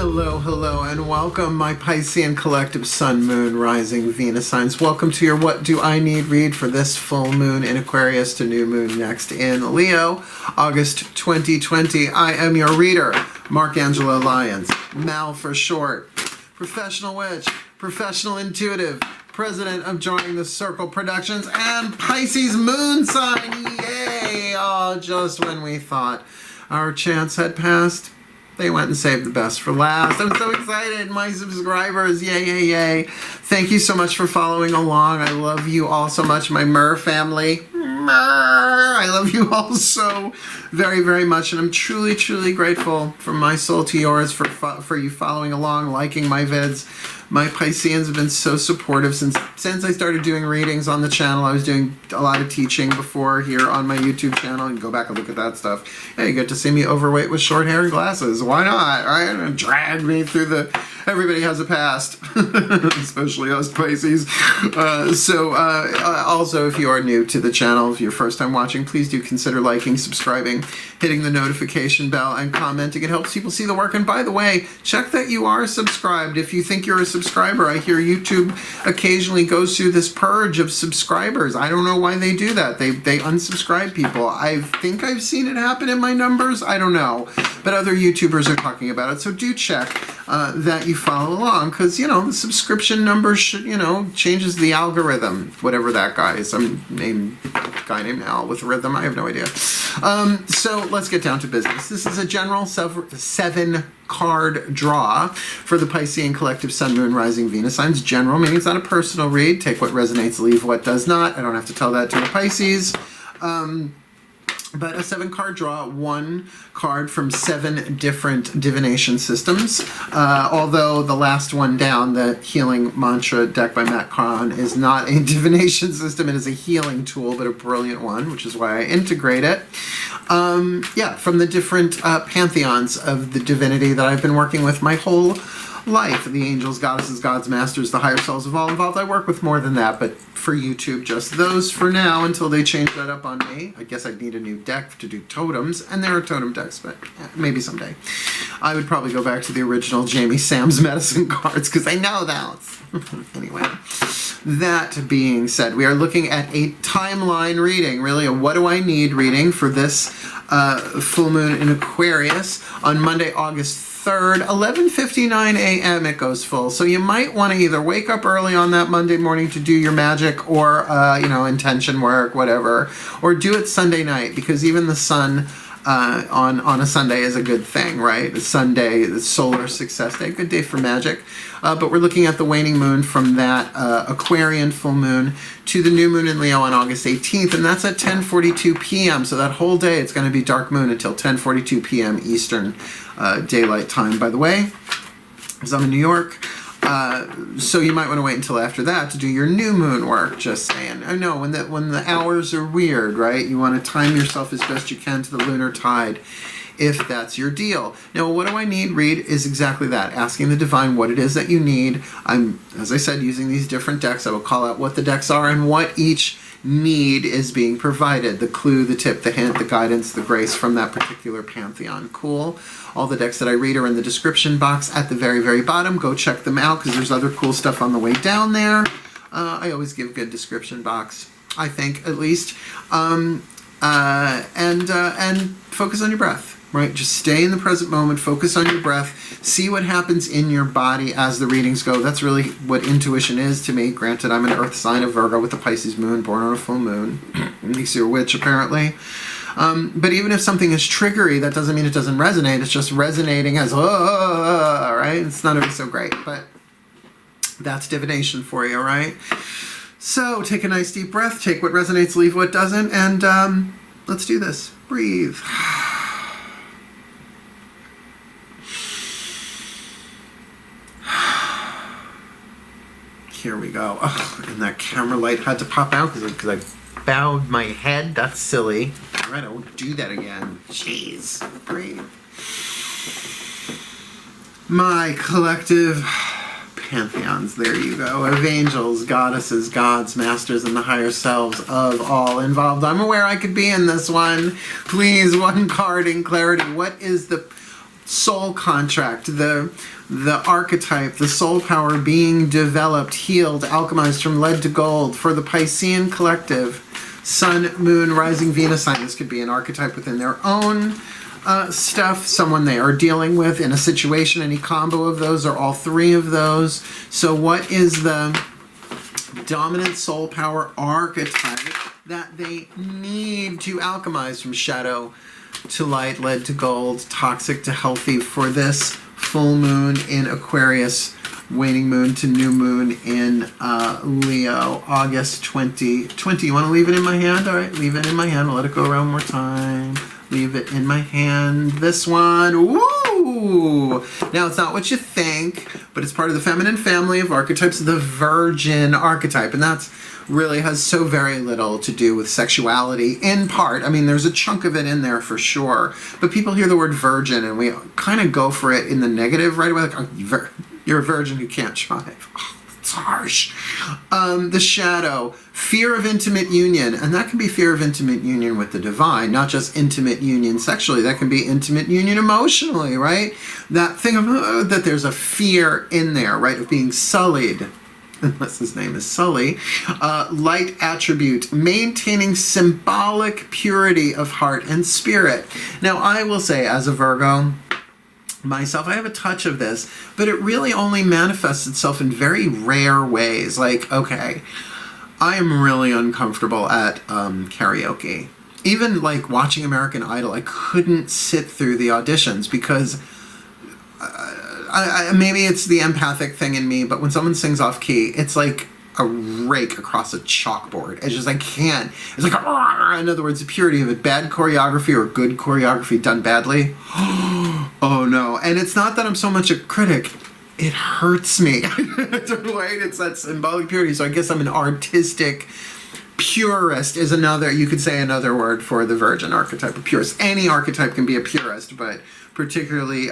Hello, hello, and welcome, my Piscean collective Sun, Moon, Rising, Venus signs. Welcome to your What Do I Need read for this full moon in Aquarius to new moon next in Leo, August 2020. I am your reader, Angelo Lyons, Mal for short, professional witch, professional intuitive, president of DrawingTheCircle Productions, and Pisces moon sign. Yay! Oh, just when we thought our chance had passed, they went and saved the best for last. I'm so excited. My subscribers, yay, yay, yay. Thank you so much for following along. I love you all so much, my Myrrh family. Myrrh! I love you all so very, very much. And I'm truly, truly grateful from my soul to yours for you following along, liking my vids. My Pisceans have been so supportive since I started doing readings on the channel. I was doing a lot of teaching before here on my YouTube channel. You can go back and look at that stuff. Yeah, you get to see me overweight with short hair and glasses. Why not? Right? And drag me through the... Everybody has a past, especially us Pisces. Also, if you are new to the channel, if you're first time watching, please do consider liking, subscribing, hitting the notification bell, and commenting. It helps people see the work. And by the way, check that you are subscribed. If you think you're a subscriber, I hear YouTube occasionally goes through this purge of subscribers. I don't know why they do that. They unsubscribe people. I think I've seen it happen in my numbers. I don't know. But other YouTubers are talking about it. So do check that you follow along, because, you know, the subscription number should, you know, changes the algorithm, whatever that guy is. Some guy named Al with rhythm. I have no idea. So let's get down to business. This is a general 7-card draw for the Piscean collective Sun, Moon, Rising, Venus signs. General meaning it's not a personal read. Take what resonates, leave what does not. I don't have to tell that to the Pisces. But a 7-card draw, 1 card from 7 different divination systems. Although the last one down, the Healing Mantra deck by Matt Kahn, is not a divination system. It is a healing tool, but a brilliant one, which is why I integrate it. Yeah, from the different pantheons of the divinity that I've been working with my whole life. The angels, goddesses, gods, masters, the higher selves of all involved. I work with more than that, but for YouTube, just those for now until they change that up on me. I guess I'd need a new deck to do totems, and there are totem decks, but maybe someday. I would probably go back to the original Jamie Sam's medicine cards, because I know that. Anyway, that being said, we are looking at a timeline reading, really a what do I need reading for this full moon in Aquarius on Monday, August 3rd, 11:59 a.m. it goes full. So you might want to either wake up early on that Monday morning to do your magic or, you know, intention work, whatever, or do it Sunday night, because even the sun on a Sunday is a good thing, right? Sunday, the solar success day, good day for magic. But we're looking at the waning moon from that Aquarian full moon to the new moon in Leo on August 18th, and that's at 10:42 p.m. So that whole day it's going to be dark moon until 10:42 p.m. Eastern daylight time, by the way, because I'm in New York. So you might want to wait until after that to do your new moon work, just saying. I know, when the hours are weird, right? You want to time yourself as best you can to the lunar tide, if that's your deal. Now, what do I need read is exactly that, asking the divine what it is that you need. I'm, as I said, using these different decks. I will call out what the decks are and what each need is being provided. The clue, the tip, the hint, the guidance, the grace from that particular pantheon. Cool. All the decks that I read are in the description box at the very, very bottom. Go check them out, because there's other cool stuff on the way down there. I always give good description box, I think, at least. And focus on your breath. Right, just stay in the present moment, focus on your breath, see what happens in your body as the readings go. That's really what intuition is to me. Granted, I'm an earth sign of Virgo with the Pisces moon, born on a full moon. Makes you a witch, apparently. But even if something is triggery, that doesn't mean it doesn't resonate. It's just resonating as, right? It's not always so great, but that's divination for you, all right? So take a nice deep breath, take what resonates, leave what doesn't, and let's do this. Breathe. Here we go. Oh, and that camera light had to pop out because I bowed my head. That's silly. All right, I won't do that again. Jeez. Breathe. My collective pantheons, there you go, of angels, goddesses, gods, masters, and the higher selves of all involved. I'm aware I could be in this one. Please, one card in clarity. What is the soul contract, the archetype, the soul power being developed, healed, alchemized from lead to gold for the Piscean collective, Sun, Moon, Rising, Venus sign. This could be an archetype within their own stuff, someone they are dealing with in a situation, any combo of those or all three of those. So what is the dominant soul power archetype that they need to alchemize from shadow to light, lead to gold, toxic to healthy for this full moon in Aquarius, waning moon to new moon in Leo, August 2020. You want to leave it in my hand? All right, leave it in my hand. I'll let it go around one more time. Leave it in my hand. This one. Woo! Now, it's not what you think, but it's part of the feminine family of archetypes, the Virgin archetype. And that's really has so very little to do with sexuality in part. I mean, there's a chunk of it in there for sure. But people hear the word virgin and we kind of go for it in the negative right away. Like, oh, you're a virgin who can't drive. Oh, it's harsh. The shadow, fear of intimate union. And that can be fear of intimate union with the divine, not just intimate union sexually. That can be intimate union emotionally, right? That thing of, that there's a fear in there, right? Of being sullied. Unless his name is Sully. Light attribute, maintaining symbolic purity of heart and spirit. Now, I will say, as a Virgo myself, I have a touch of this, but it really only manifests itself in very rare ways. Like, okay, I am really uncomfortable at karaoke. Even like watching American Idol, I couldn't sit through the auditions because maybe it's the empathic thing in me, but when someone sings off key, it's like a rake across a chalkboard. It's just, I can't. It's like, in other words, the purity of it. Bad choreography or good choreography done badly. Oh no. And it's not that I'm so much a critic. It hurts me. Right? It's that symbolic purity. So I guess I'm an artistic purist is another, you could say another word for the Virgin archetype, a purist. Any archetype can be a purist, but particularly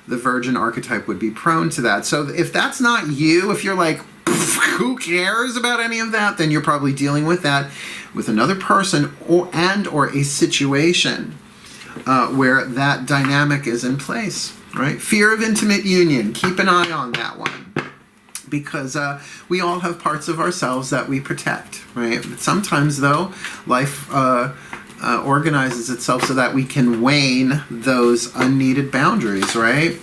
the Virgin archetype would be prone to that. So if that's not you, if you're like, who cares about any of that, then you're probably dealing with that with another person or a situation where that dynamic is in place, right? Fear of intimate union. Keep an eye on that one. Because we all have parts of ourselves that we protect, right? Sometimes, though, life organizes itself so that we can wane those unneeded boundaries, right?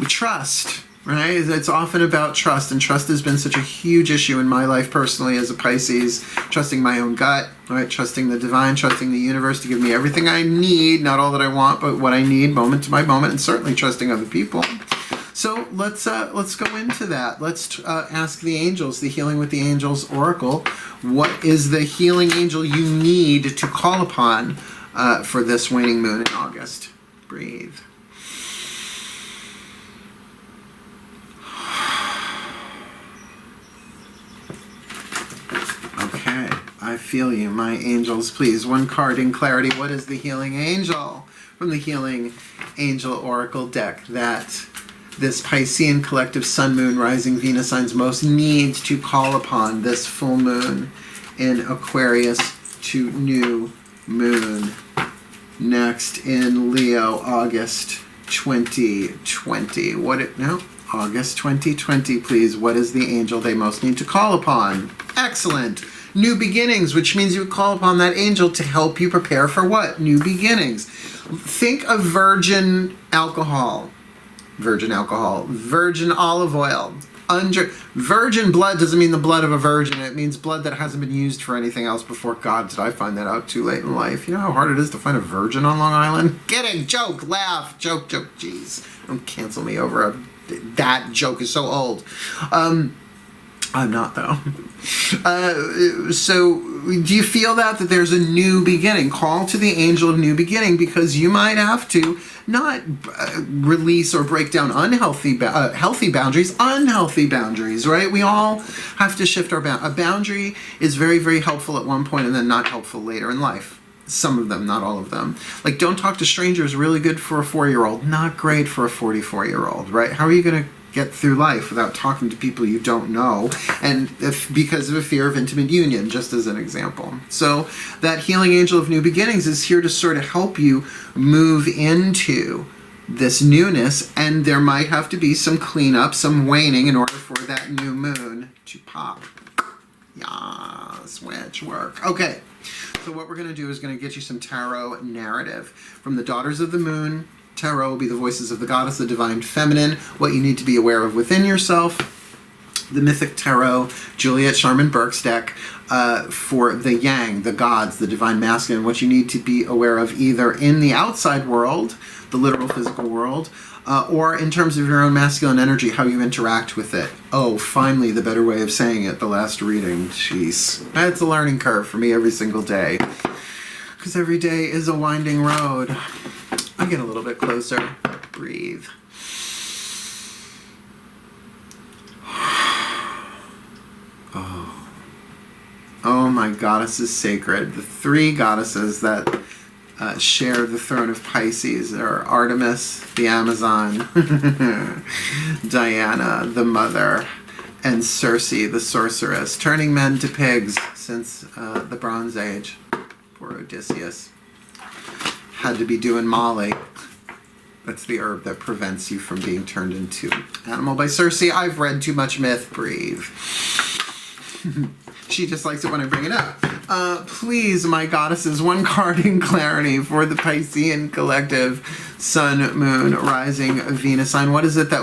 Trust, right? It's often about trust, and trust has been such a huge issue in my life personally as a Pisces. Trusting my own gut, right? Trusting the divine, trusting the universe to give me everything I need, not all that I want, but what I need moment to my moment, and certainly trusting other people. So let's go into that. Let's ask the angels, the Healing with the Angels Oracle. What is the healing angel you need to call upon for this waning moon in August? Breathe. Okay, I feel you, my angels. Please, one card in clarity. What is the healing angel from the Healing Angel Oracle deck that this Piscean collective Sun, Moon, Rising, Venus signs most need to call upon this full moon in Aquarius to new moon next in Leo, August 2020. August 2020, please. What is the angel they most need to call upon? Excellent. New beginnings, which means you would call upon that angel to help you prepare for what? New beginnings. Think of virgin alcohol, virgin olive oil. Virgin blood doesn't mean the blood of a virgin. It means blood that hasn't been used for anything else before. God, did I find that out too late in life? You know how hard it is to find a virgin on Long Island? Kidding, joke, laugh, joke, jeez. Don't cancel me over that joke is so old. I'm not, though. So do you feel that there's a new beginning? Call to the angel of new beginning, because you might have to not release or break down healthy boundaries, unhealthy boundaries, right? We all have to shift our boundary. A boundary is very, very helpful at one point and then not helpful later in life. Some of them, not all of them. Like, don't talk to strangers, really good for a 4-year-old, not great for a 44-year-old, right? How are you going to get through life without talking to people you don't know, and because of a fear of intimate union, just as an example. So that healing angel of new beginnings is here to sort of help you move into this newness, and there might have to be some cleanup, some waning in order for that new moon to pop. Yes, witch work. Okay, so what we're going to do is going to get you some tarot narrative from the Daughters of the Moon. Tarot will be the voices of the goddess, the divine feminine, what you need to be aware of within yourself. The Mythic Tarot, Juliet Sharman Burke's deck, for the yang, the gods, the divine masculine, what you need to be aware of either in the outside world, the literal physical world, or in terms of your own masculine energy, how you interact with it. Oh, finally, the better way of saying it, the last reading. Jeez. That's a learning curve for me every single day. Because every day is a winding road. I get a little bit closer. Breathe. Oh, my goddess is sacred. The three goddesses that share the throne of Pisces are Artemis, the Amazon, Diana, the mother, and Circe, the sorceress, turning men to pigs since the Bronze Age. Poor Odysseus. Had to be doing Molly. That's the herb that prevents you from being turned into animal by Circe. I've read too much myth. Breathe. She just likes it when I bring it up. Please, my goddesses, one card in clarity for the Piscean collective, Sun, Moon, Rising, Venus sign. What is it that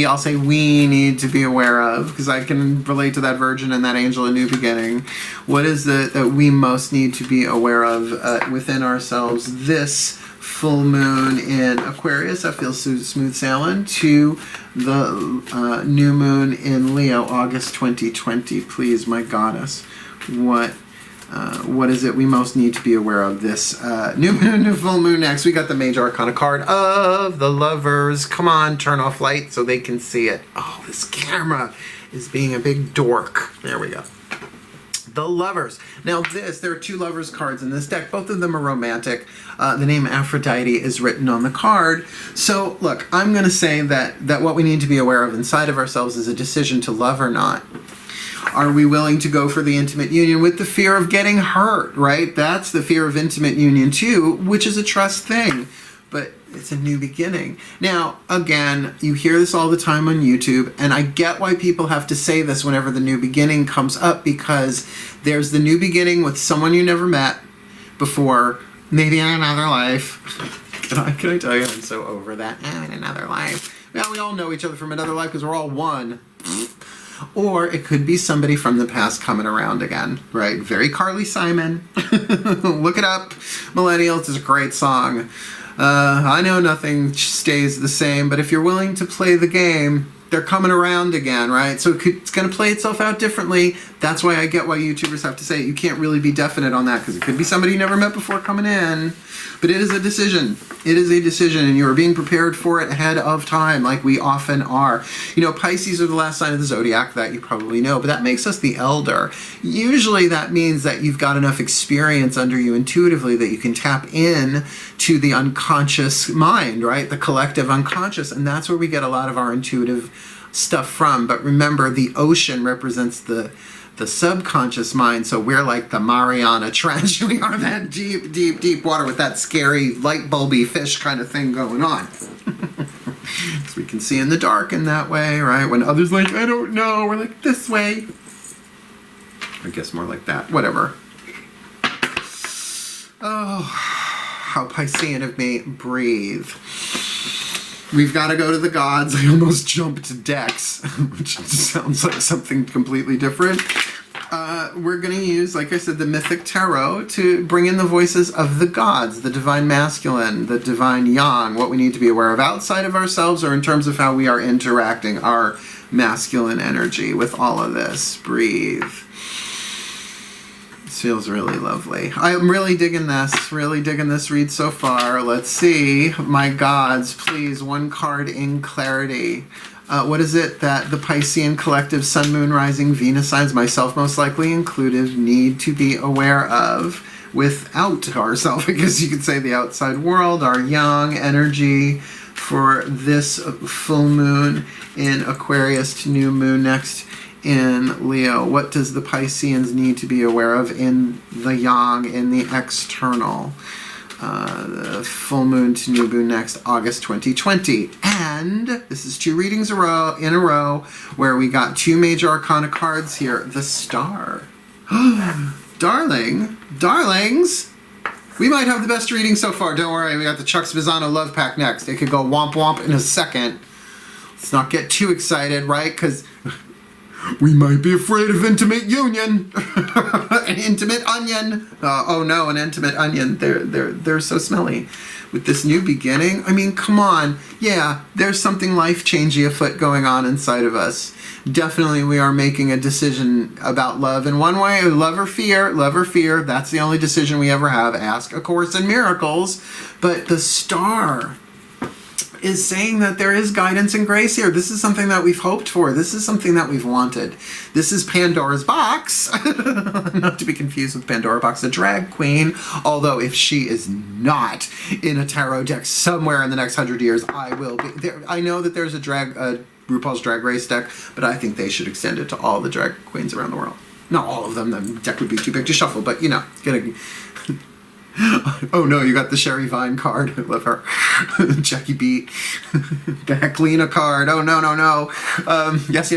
I'll say we need to be aware of, because I can relate to that Virgin and that Angel, a new beginning. What is it that we most need to be aware of within ourselves this full moon in Aquarius? That feels smooth sailing. To the new moon in Leo, August 2020. Please, my goddess, what is it we most need to be aware of this new moon to full moon next? We got the Major Arcana card of the Lovers. Come on, turn off light so they can see it. Oh, this camera is being a big dork. There we go. The Lovers. Now there are two Lovers cards in this deck. Both of them are romantic. The name Aphrodite is written on the card. So look, I'm going to say that what we need to be aware of inside of ourselves is a decision to love or not. Are we willing to go for the intimate union with the fear of getting hurt, right? That's the fear of intimate union too, which is a trust thing. But it's a new beginning. Now, again, you hear this all the time on YouTube, and I get why people have to say this whenever the new beginning comes up, because there's the new beginning with someone you never met before, maybe in another life. Can I tell you, I'm so over that. In another life. Well, we all know each other from another life because we're all one. Or it could be somebody from the past coming around again, right? Very Carly Simon. Look it up. Millennials is a great song. I know nothing stays the same, but if you're willing to play the game, they're coming around again, right? So it's going to play itself out differently. That's why I get why YouTubers have to say it. You can't really be definite on that, because it could be somebody you never met before coming in. But it is a decision. It is a decision, and you are being prepared for it ahead of time, like we often are. You know, Pisces are the last sign of the zodiac, that you probably know, but that makes us the elder. Usually that means that you've got enough experience under you intuitively that you can tap in to the unconscious mind, right? The collective unconscious, and that's where we get a lot of our intuitive stuff from. But remember, the ocean represents the subconscious mind, so we're like the Mariana Trench. We are that deep, deep, deep water with that scary light bulby fish kind of thing going on. So we can see in the dark in that way, right? When others like, I don't know, we're like, this way. I guess more like that, whatever. Oh, how Piscean of me. Breathe. We've got to go to the gods. I almost jumped to decks, which sounds like something completely different. We're going to use, like I said, the Mythic Tarot to bring in the voices of the gods, the divine masculine, the divine yang, what we need to be aware of outside of ourselves or in terms of how we are interacting, our masculine energy with all of this. Breathe. This feels really lovely. I'm really digging this read so far. Let's see. My gods, please, one card in clarity. What is it that the Piscean collective Sun, Moon, Rising, Venus signs, myself most likely included, need to be aware of without ourselves? I guess you could say the outside world, our yang energy for this full moon in Aquarius to new moon next in Leo. What does the Pisceans need to be aware of in the yang, in the external? The full moon to new moon next, August 2020. And this is 2 readings in a row where we got 2 major arcana cards here. The Star. Darlings, we might have the best reading so far. Don't worry, we got the Chuck Spezzano Love Pack next. It could go womp womp in a second. Let's not get too excited, right? Because we might be afraid of intimate union. An intimate onion. Oh no, an intimate onion. They're so smelly. With this new beginning, I mean, come on. Yeah, there's something life-changing afoot going on inside of us. Definitely we are making a decision about love in one way. Love or fear. Love or fear. That's the only decision we ever have. Ask A Course in Miracles. But the Star is saying that there is guidance and grace here. This is something that we've hoped for. This is something that we've wanted. This is Pandora's box. Not to be confused with Pandora Box, the drag queen. Although if she is not in a tarot deck somewhere in the next 100 years, I will be. I know that there's a RuPaul's Drag Race deck, but I think they should extend it to all the drag queens around the world. Not all of them. The deck would be too big to shuffle, but you know, oh no, you got the Sherry Vine card. I love her. Jackie Beat. Back Lena card. Oh no. Yes.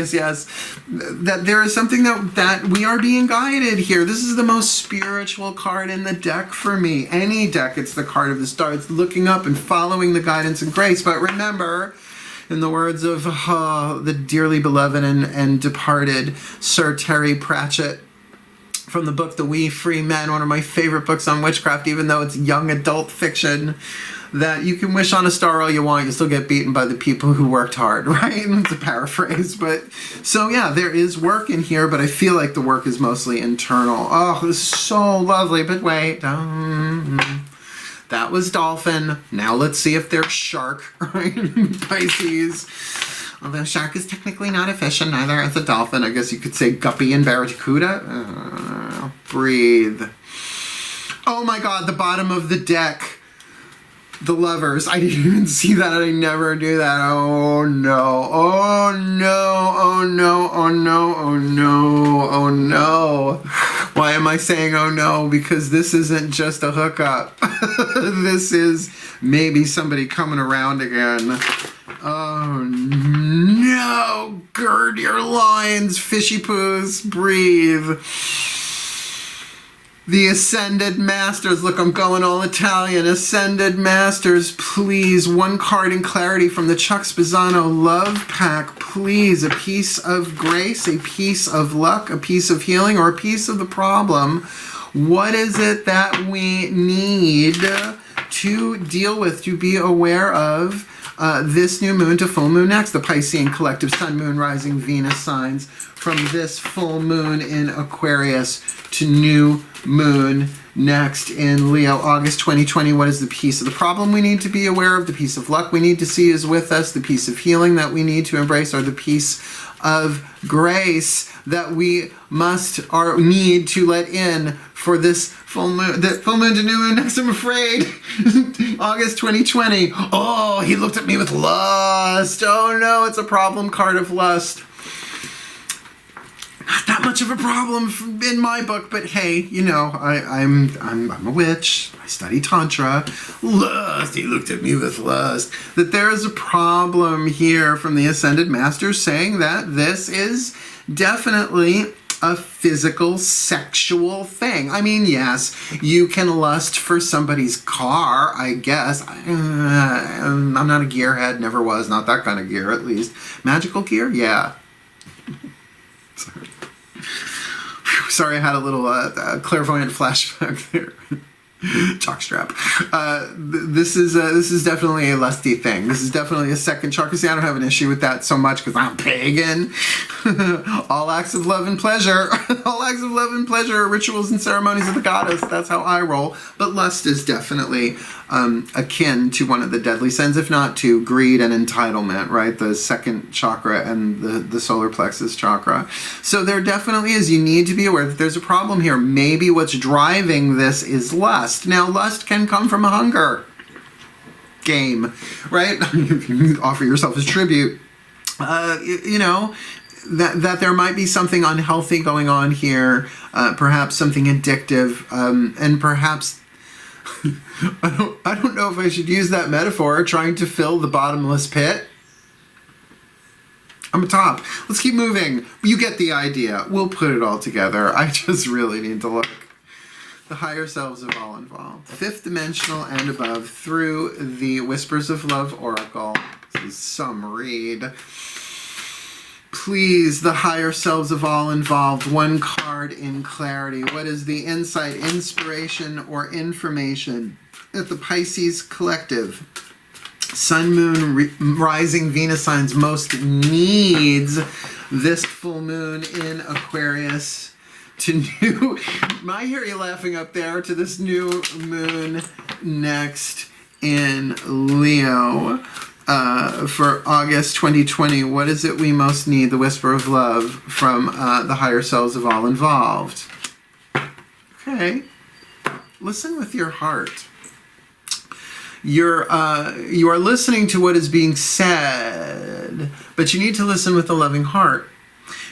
That there is something that we are being guided here. This is the most spiritual card in the deck for me. Any deck, it's the card of the Star. It's looking up and following the guidance and grace. But remember, in the words of the dearly beloved and departed Sir Terry Pratchett, from the book The Wee Free Men, one of my favorite books on witchcraft, even though it's young adult fiction, that you can wish on a star all you want, you still get beaten by the people who worked hard, right? It's a paraphrase, but so yeah, there is work in here, but I feel like the work is mostly internal. Oh, this is so lovely, but wait, that was dolphin. Now let's see if they're shark, right? Pisces. Although shark is technically not a fish and neither is a dolphin. I guess you could say guppy and barracuda. Breathe. Oh my god, the bottom of the deck. The Lovers. I didn't even see that. I never do that. Oh no. Oh no. Oh no. Oh no. Oh no. Oh no. Why am I saying oh no? Because this isn't just a hookup. This is maybe somebody coming around again. Oh no! Gird your loins, fishy poos, breathe. The Ascended Masters. Look, I'm going all Italian. Ascended Masters, please. 1 card in clarity from the Chuck Spezzano Love Pack. Please. A piece of grace, a piece of luck, a piece of healing, or a piece of the problem. What is it that we need to deal with, to be aware of? This new moon to full moon next, the Piscean collective sun, moon, rising, Venus signs, from this full moon in Aquarius to new moon next in Leo, August 2020. What is the piece of the problem we need to be aware of? The piece of luck we need to see is with us. The piece of healing that we need to embrace, or the piece of grace that we must or need to let in for this full moon to new moon next, I'm afraid. August 2020. Oh, he looked at me with lust. Oh no, it's a problem card of lust. Not that much of a problem in my book, but hey, you know, I'm a witch. I study Tantra. Lust, he looked at me with lust. That there is a problem here from the Ascended Masters saying that this is definitely a physical, sexual thing. I mean, yes, you can lust for somebody's car, I guess. I'm not a gearhead, never was, not that kind of gear at least. Magical gear? Yeah. Sorry, I had a little clairvoyant flashback there. Chalkstrap. This is definitely a lusty thing. This is definitely a second chakra. See, I don't have an issue with that so much because I'm pagan. All acts of love and pleasure. All acts of love and pleasure are rituals and ceremonies of the goddess. That's how I roll. But lust is definitely akin to one of the deadly sins, if not to greed and entitlement, right? The second chakra and the solar plexus chakra. So there definitely is. You need to be aware that there's a problem here. Maybe what's driving this is lust. Now, lust can come from a hunger game, right? You offer yourself as tribute. You know, that there might be something unhealthy going on here, perhaps something addictive, and perhaps I don't know if I should use that metaphor, trying to fill the bottomless pit. I'm a top. Let's keep moving. You get the idea. We'll put it all together. I just really need to look. The higher selves of all involved. Fifth dimensional and above through the Whispers of Love Oracle. This is some read. Please, the higher selves of all involved. One card in clarity. What is the insight, inspiration, or information that the Pisces collective, Sun, Moon, Rising, Venus signs most needs this full moon in Aquarius to new... I hear you laughing up there. To this new moon next in Leo for August 2020. What is it we most need? The Whisper of Love from the higher selves of all involved. Okay. Listen with your heart. You are listening to what is being said, but you need to listen with a loving heart.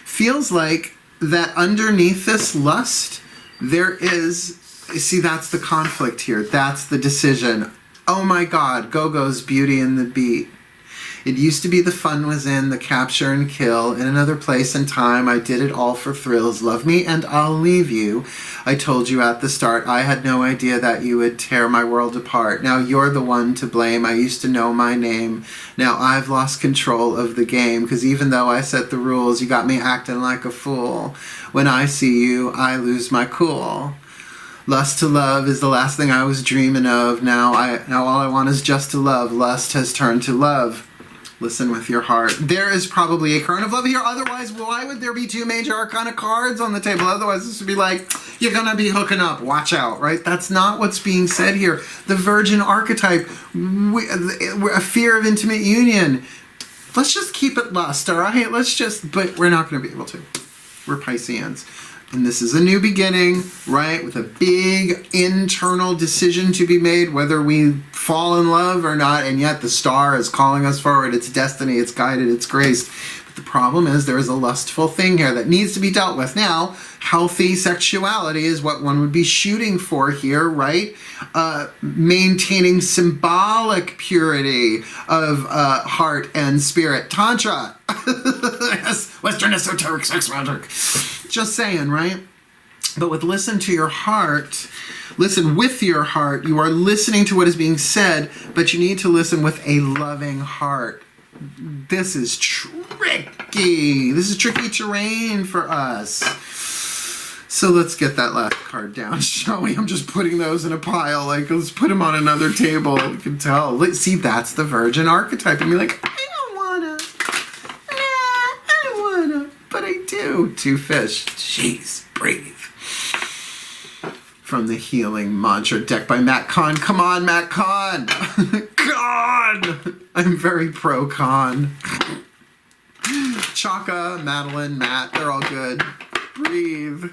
Feels like that underneath this lust, there is, see, that's the conflict here. That's the decision. Oh my God, Go-Go's Beauty and the Beat. It used to be the fun was in the capture and kill. In another place and time, I did it all for thrills. Love me and I'll leave you. I told you at the start, I had no idea that you would tear my world apart. Now you're the one to blame. I used to know my name. Now I've lost control of the game. Because even though I set the rules, you got me acting like a fool. When I see you, I lose my cool. Lust to love is the last thing I was dreaming of. Now all I want is just to love. Lust has turned to love. Listen with your heart. There is probably a current of love here. Otherwise, why would there be two major arcana cards on the table? Otherwise, this would be like, you're going to be hooking up. Watch out, right? That's not what's being said here. The virgin archetype, a fear of intimate union. Let's just keep it lust, all right? But we're not going to be able to. We're Pisceans. And this is a new beginning, right? With a big internal decision to be made, whether we fall in love or not. And yet the star is calling us forward. It's destiny, it's guided, it's graced. But the problem is there is a lustful thing here that needs to be dealt with. Now, healthy sexuality is what one would be shooting for here, right? Maintaining symbolic purity of heart and spirit. Tantra. Yes, Western esoteric sex magic. Just saying, right? But with listen to your heart, listen with your heart, you are listening to what is being said, but you need to listen with a loving heart. This is tricky. This is tricky terrain for us. So let's get that last card down, shall we? I'm just putting those in a pile. Like, let's put them on another table. You can tell. See, that's the virgin archetype. And you're like, I don't wanna. But I do. Two fish. Jeez, breathe. From the healing mantra deck by Matt Kahn. Come on, Matt Kahn. Kahn. I'm very pro Kahn. Chaka, Madeline, Matt, they're all good. Breathe.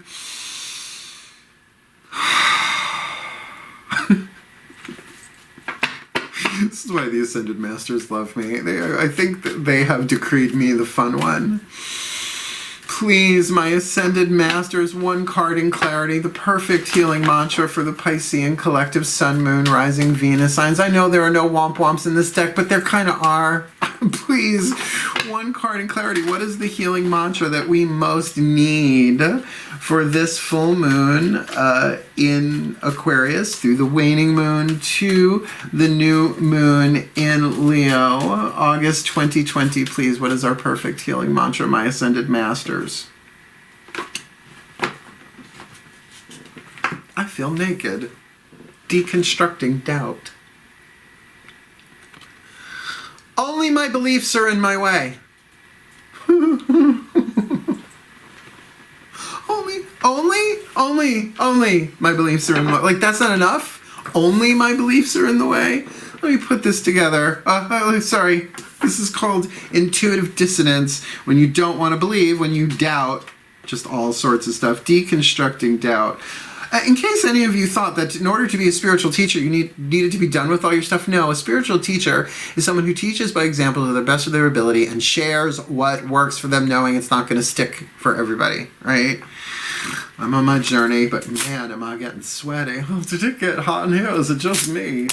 This is why the Ascended Masters love me. I think that they have decreed me the fun one. Please, my Ascended Masters, one card in clarity, the perfect healing mantra for the Piscean collective Sun, Moon, Rising, Venus signs. I know there are no womp-womps in this deck, but there kind of are. Please, one card in clarity. What is the healing mantra that we most need for this full moon in Aquarius through the waning moon to the new moon in Leo? August 2020, please. What is our perfect healing mantra, my Ascended Masters? I feel naked. Deconstructing doubt. Only my beliefs are in my way. only my beliefs are in my way. Like, that's not enough? Only my beliefs are in the way? Let me put this together. Sorry. This is called intuitive dissonance. When you don't want to believe, when you doubt, just all sorts of stuff. Deconstructing doubt. In case any of you thought that in order to be a spiritual teacher, you needed to be done with all your stuff, no. A spiritual teacher is someone who teaches by example to the best of their ability and shares what works for them, knowing it's not going to stick for everybody, right? I'm on my journey, but man, am I getting sweaty. Oh, did it get hot in here? Is it just me?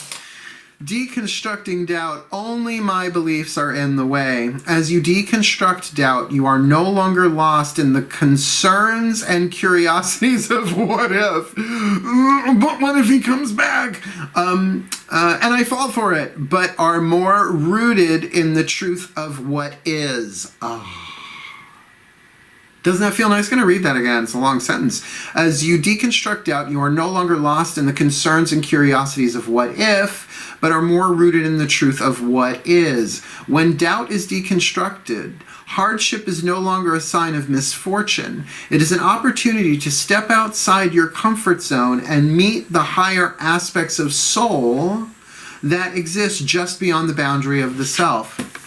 Deconstructing doubt. Only my beliefs are in the way. As you deconstruct doubt, you are no longer lost in the concerns and curiosities of what if. But what if he comes back? And I fall for it, but are more rooted in the truth of what is. Doesn't that feel nice? I'm going to read that again. It's a long sentence. As you deconstruct doubt, you are no longer lost in the concerns and curiosities of what if, but are more rooted in the truth of what is. When doubt is deconstructed, hardship is no longer a sign of misfortune. It is an opportunity to step outside your comfort zone and meet the higher aspects of soul that exist just beyond the boundary of the self.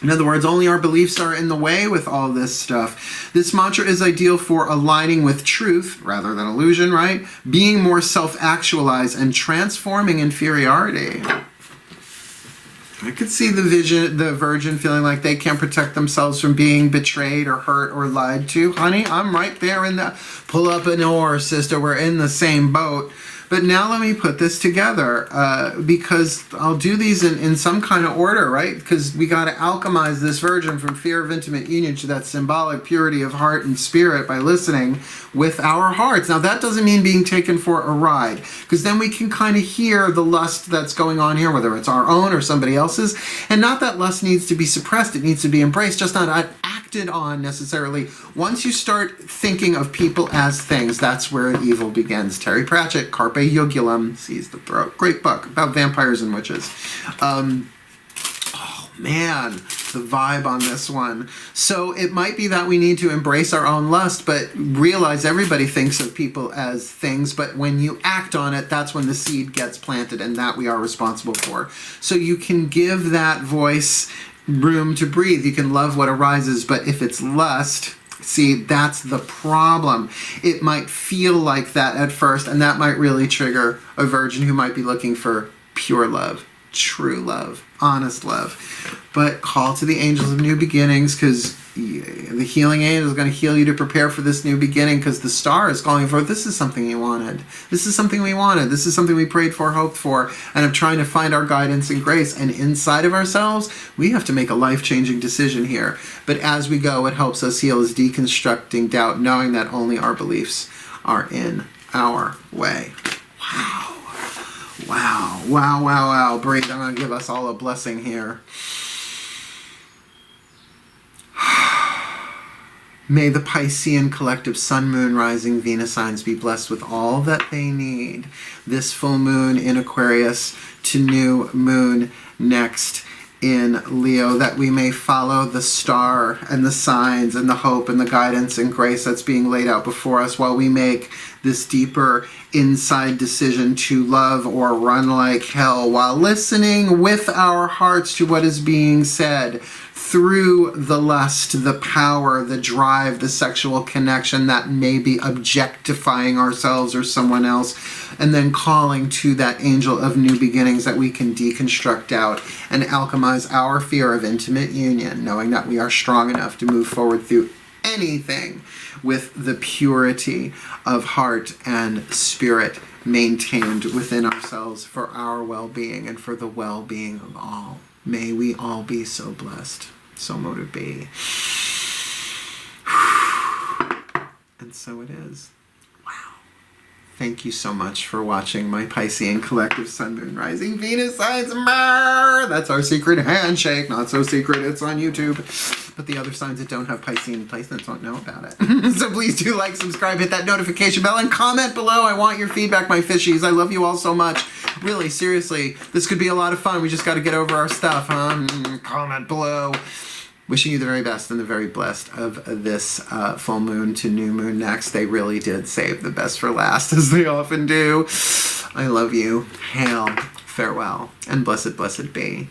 In other words, only our beliefs are in the way with all this stuff. This mantra is ideal for aligning with truth rather than illusion, right? Being more self-actualized and transforming inferiority. I could see the virgin feeling like they can't protect themselves from being betrayed or hurt or lied to. Honey, I'm right there in that. Pull up an oar, sister. We're in the same boat. But now let me put this together because I'll do these in some kind of order, right? Because we got to alchemize this virgin from fear of intimate union to that symbolic purity of heart and spirit by listening with our hearts. Now that doesn't mean being taken for a ride, because then we can kind of hear the lust that's going on here, whether it's our own or somebody else's. And not that lust needs to be suppressed, it needs to be embraced, just not acted on necessarily. Once you start thinking of people as things, that's where evil begins. Terry Pratchett, Carpe Jugulum, Seize the Throat. Great book about vampires and witches. Oh man, the vibe on this one. So it might be that we need to embrace our own lust, but realize everybody thinks of people as things, but when you act on it, that's when the seed gets planted, and that we are responsible for. So you can give that voice room to breathe. You can love what arises, but if it's lust, see, that's the problem. It might feel like that at first, and that might really trigger a virgin who might be looking for pure love, true love, honest love. But call to the angels of new beginnings, because the healing angel is going to heal you to prepare for this new beginning, because the star is calling for, this is something you wanted. This is something we wanted. This is something we prayed for, hoped for, and I'm trying to find our guidance and grace. And inside of ourselves, we have to make a life-changing decision here. But as we go, what helps us heal is deconstructing doubt, knowing that only our beliefs are in our way. Wow. Wow, wow, wow, wow. Breathe. I'm going to give us all a blessing here. May the Piscean collective Sun, Moon, Rising, Venus signs be blessed with all that they need this full moon in Aquarius to new moon next in Leo, that we may follow the star and the signs and the hope and the guidance and grace that's being laid out before us while we make this deeper inside decision to love or run like hell, while listening with our hearts to what is being said through the lust, the power, the drive, the sexual connection that may be objectifying ourselves or someone else, and then calling to that angel of new beginnings that we can deconstruct out and alchemize our fear of intimate union, knowing that we are strong enough to move forward through anything with the purity of heart and spirit maintained within ourselves for our well-being and for the well-being of all. May we all be so blessed. So mote it be. And so it is. Wow. Thank you so much for watching my Piscean collective Sun, Moon, Rising, Venus signs. That's our secret handshake. Not so secret, it's on YouTube. But the other signs that don't have Piscean placements don't know about it. So please do like, subscribe, hit that notification bell, and comment below. I want your feedback, my fishies. I love you all so much. Really, seriously, this could be a lot of fun. We just got to get over our stuff, huh? Comment below. Wishing you the very best and the very blessed of this full moon to new moon next. They really did save the best for last, as they often do. I love you. Hail, farewell, and blessed, blessed be.